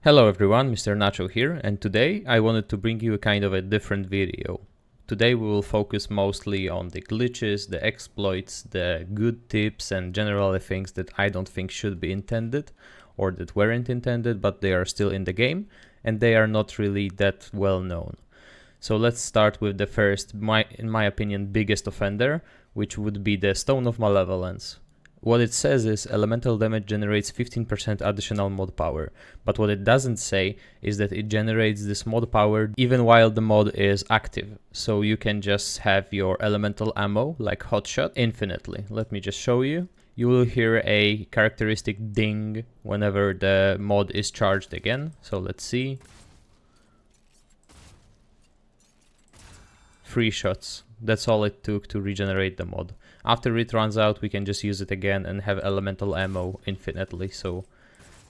Hello everyone, Mr. Nacho here, and today I wanted to bring you a kind of a different video. Today we will focus mostly on the glitches, the exploits, the good tips and generally things that I don't think should be intended or that weren't intended but they are still in the game and they are not really that well known. So let's start with the first, in my opinion, biggest offender, which would be the Stone of Malevolence. What it says is elemental damage generates 15% additional mod power, but what it doesn't say is that it generates this mod power even while the mod is active. So you can just have your elemental ammo, like hotshot, infinitely. Let me just show you. You will hear a characteristic ding whenever the mod is charged again. So let's see. 3 shots. That's all it took to regenerate the mod. After it runs out, we can just use it again and have elemental ammo infinitely. So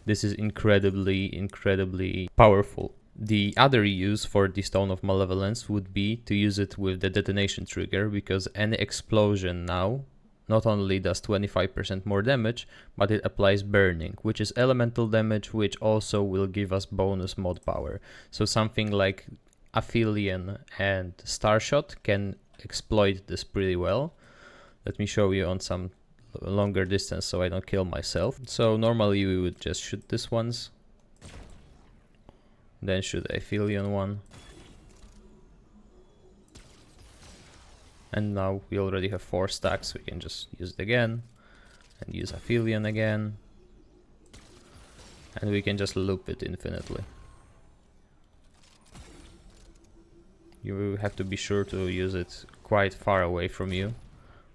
this is incredibly powerful. The other use for the Stone of Malevolence would be to use it with the detonation trigger, because any explosion now not only does 25% more damage, but it applies burning, which is elemental damage, which also will give us bonus mod power. So something like Aphelion and Starshot can exploit this pretty well. Let me show you on some longer distance so I don't kill myself. So normally we would just shoot this once, then shoot Aphelion one, and now we already have 4 stacks. We can just use it again and use Aphelion again, and we can just loop it infinitely. You have to be sure to use it quite far away from you,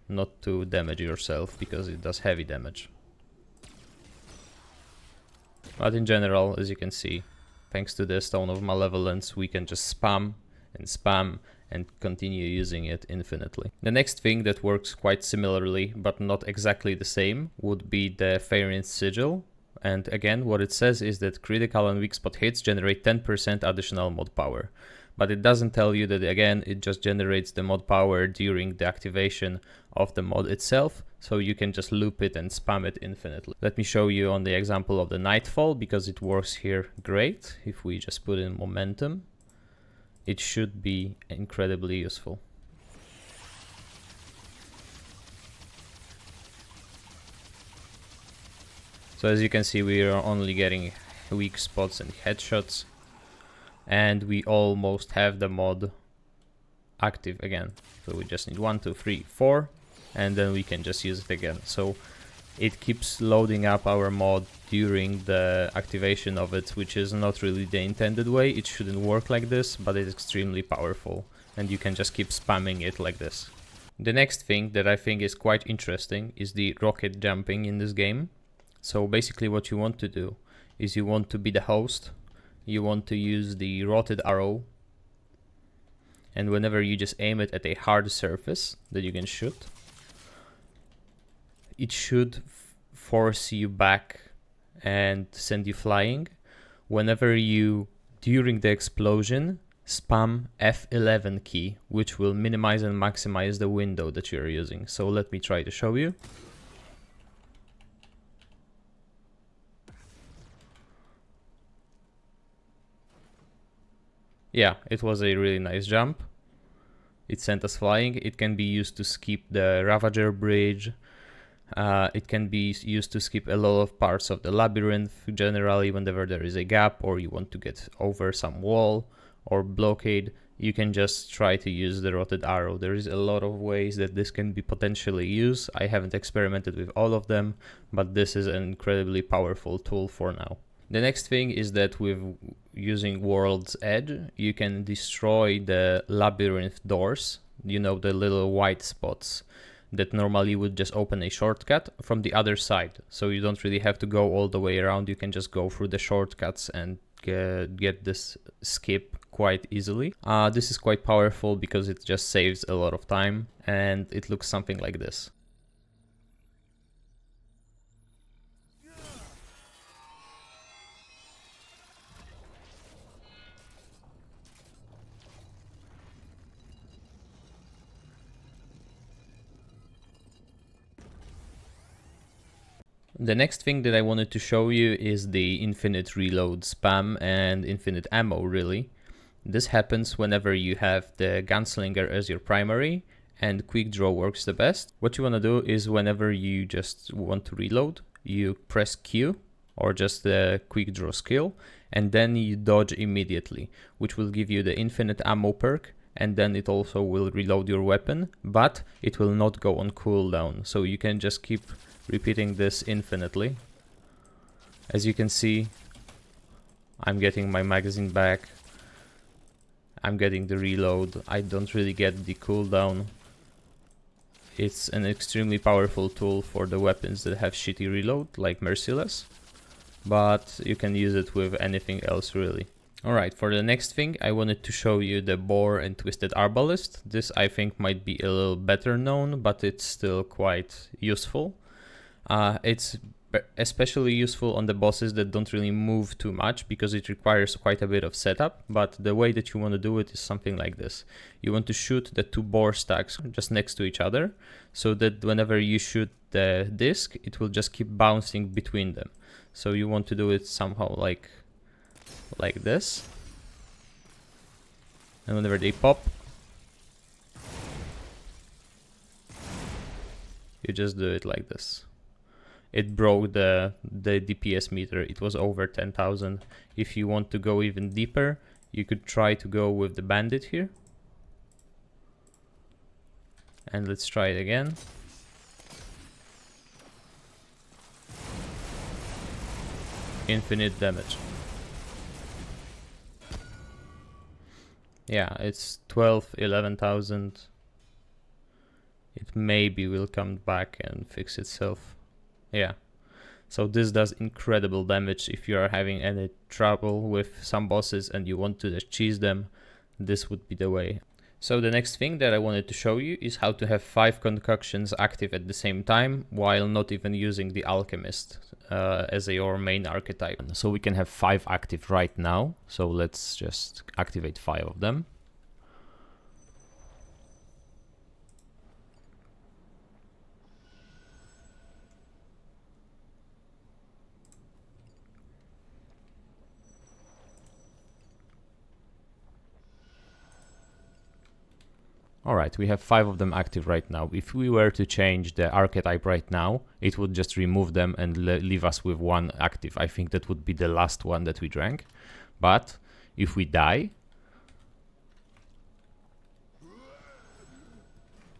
not to damage yourself, because it does heavy damage. But in general, as you can see, thanks to the Stone of Malevolence, we can just spam and continue using it infinitely. The next thing that works quite similarly, but not exactly the same, would be the Variant Sigil. And again, what it says is that critical and weak spot hits generate 10% additional mod power. But it doesn't tell you that, again, it just generates the mod power during the activation of the mod itself, so you can just loop it and spam it infinitely. Let me show you on the example of the Nightfall, because it works here great. If we just put in momentum, it should be incredibly useful. So as you can see, we are only getting weak spots and headshots, and we almost have the mod active again. So we just need 1, 2, 3, 4, and then we can just use it again. So it keeps loading up our mod during the activation of it, which is not really the intended way. It shouldn't work like this, but it's extremely powerful, and you can just keep spamming it like this. The next thing that I think is quite interesting is the rocket jumping in this game. So basically what you want to do is you want to be the host. You want to use the rotted arrow, and whenever you just aim it at a hard surface that you can shoot, it should force you back and send you flying. Whenever you, during the explosion, spam F11 key, which will minimize and maximize the window that you're using. So let me try to show you. Yeah, it was a really nice jump. It sent us flying. It can be used to skip the Ravager bridge. It can be used to skip a lot of parts of the labyrinth, generally whenever there is a gap or you want to get over some wall or blockade. You can just try to use the rotted arrow. There is a lot of ways that this can be potentially used. I haven't experimented with all of them, but this is an incredibly powerful tool for now. The next thing is that with using World's Edge, you can destroy the labyrinth doors, you know, the little white spots that normally would just open a shortcut from the other side. So you don't really have to go all the way around, you can just go through the shortcuts and get this skip quite easily. This is quite powerful because it just saves a lot of time, and it looks something like this. The next thing that I wanted to show you is the infinite reload spam and infinite ammo, really. This happens whenever you have the gunslinger as your primary and quick draw works the best. What you want to do is whenever you just want to reload, you press Q or just the quick draw skill, and then you dodge immediately, which will give you the infinite ammo perk, and then it also will reload your weapon, but it will not go on cooldown, so you can just keep repeating this infinitely. As you can see, I'm getting my magazine back, I'm getting the reload, I don't really get the cooldown. It's an extremely powerful tool for the weapons that have shitty reload, like Merciless, but you can use it with anything else really. Alright, for the next thing I wanted to show you the Boar and Twisted Arballist. This I think might be a little better known, but it's still quite useful. It's especially useful on the bosses that don't really move too much because it requires quite a bit of setup, but the way that you want to do it is something like this. You want to shoot the two boar stacks just next to each other so that whenever you shoot the disc, it will just keep bouncing between them. So you want to do it somehow like this, and whenever they pop, you just do it like this. It broke the DPS meter, it was over 10,000. If you want to go even deeper, you could try to go with the Bandit here. And let's try it again. Infinite damage. Yeah, it's 11,000. It maybe will come back and fix itself. Yeah, so this does incredible damage. If you are having any trouble with some bosses and you want to just cheese them, this would be the way. So the next thing that I wanted to show you is how to have 5 concoctions active at the same time while not even using the alchemist as your main archetype. So we can have 5 active right now, so let's just activate 5 of them. Alright, we have 5 of them active right now. If we were to change the archetype right now, it would just remove them and leave us with 1 active. I think that would be the last one that we drank. But if we die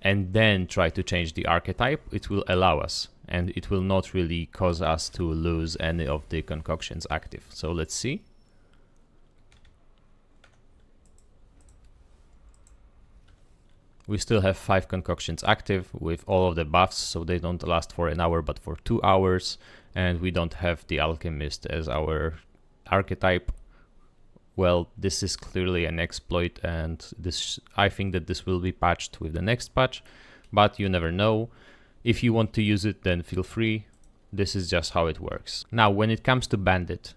and then try to change the archetype, it will allow us, and it will not really cause us to lose any of the concoctions active. So let's see. We still have 5 concoctions active with all of the buffs, so they don't last for an hour but for 2 hours, and we don't have the alchemist as our archetype. Well, this is clearly an exploit, and I think that this will be patched with the next patch, but you never know. If you want to use it, then feel free. This is just how it works. Now, when it comes to Bandit,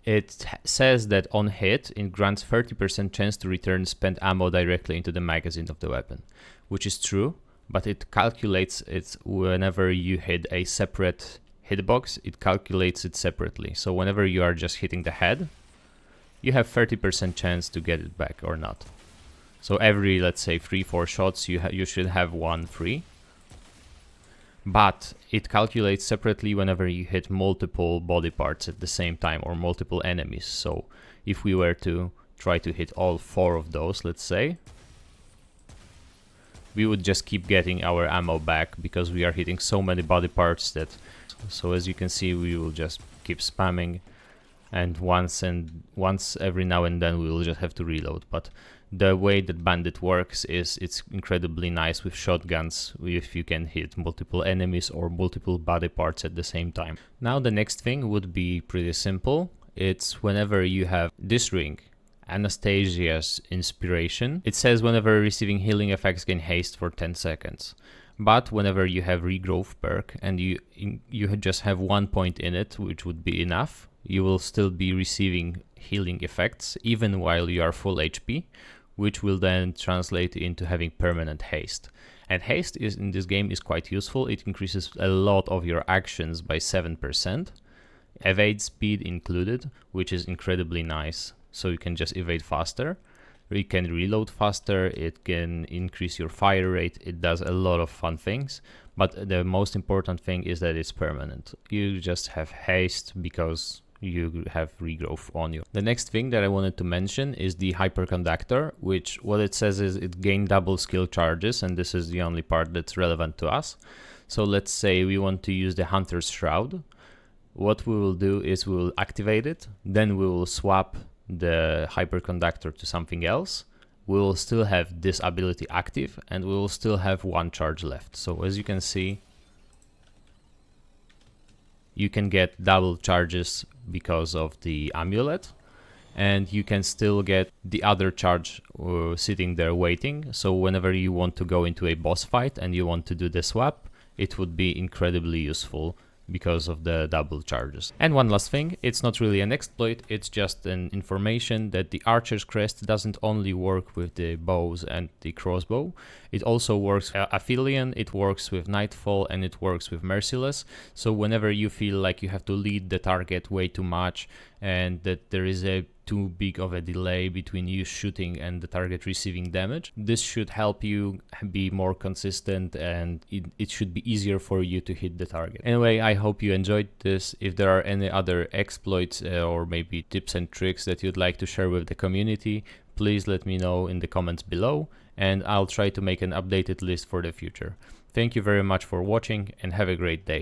it says that on hit, it grants 30% chance to return spent ammo directly into the magazine of the weapon, which is true, but it calculates it whenever you hit a separate hitbox, it calculates it separately. So whenever you are just hitting the head, you have 30% chance to get it back or not. So every, let's say, 3-4 shots, you should have 1 free. But it calculates separately whenever you hit multiple body parts at the same time or multiple enemies. So if we were to try to hit all 4 of those, let's say, we would just keep getting our ammo back because we are hitting so many body parts that, so as you can see, we will just keep spamming, and once every now and then we will just have to reload. But the way that Bandit works is it's incredibly nice with shotguns if you can hit multiple enemies or multiple body parts at the same time. Now the next thing would be pretty simple. It's whenever you have this ring, Anastasia's Inspiration. It says whenever receiving healing effects gain haste for 10 seconds. But whenever you have regrowth perk and you just have 1 point in it, which would be enough, you will still be receiving healing effects even while you are full HP, which will then translate into having permanent haste. And haste is in this game is quite useful. It increases a lot of your actions by 7%, evade speed included, which is incredibly nice. So you can just evade faster, you can reload faster, it can increase your fire rate, it does a lot of fun things. But the most important thing is that it's permanent. You just have haste because you have regrowth on you. The next thing that I wanted to mention is the Hyperconductor, which what it says is it gains double skill charges, and this is the only part that's relevant to us. So let's say we want to use the Hunter's Shroud. What we will do is we will activate it, then we will swap the Hyperconductor to something else. We will still have this ability active, and we will still have 1 charge left. So as you can see, you can get double charges because of the amulet, and you can still get the other charge sitting there waiting. So whenever you want to go into a boss fight and you want to do the swap, it would be incredibly useful because of the double charges. And one last thing, it's not really an exploit, it's just an information that the Archer's Crest doesn't only work with the bows and the crossbow, it also works Aphelion, it works with Nightfall, and it works with Merciless. So whenever you feel like you have to lead the target way too much and that there is a too big of a delay between you shooting and the target receiving damage, this should help you be more consistent, and it should be easier for you to hit the target. Anyway, I hope you enjoyed this. If there are any other exploits or maybe tips and tricks that you'd like to share with the community, please let me know in the comments below, and I'll try to make an updated list for the future. Thank you very much for watching, and have a great day.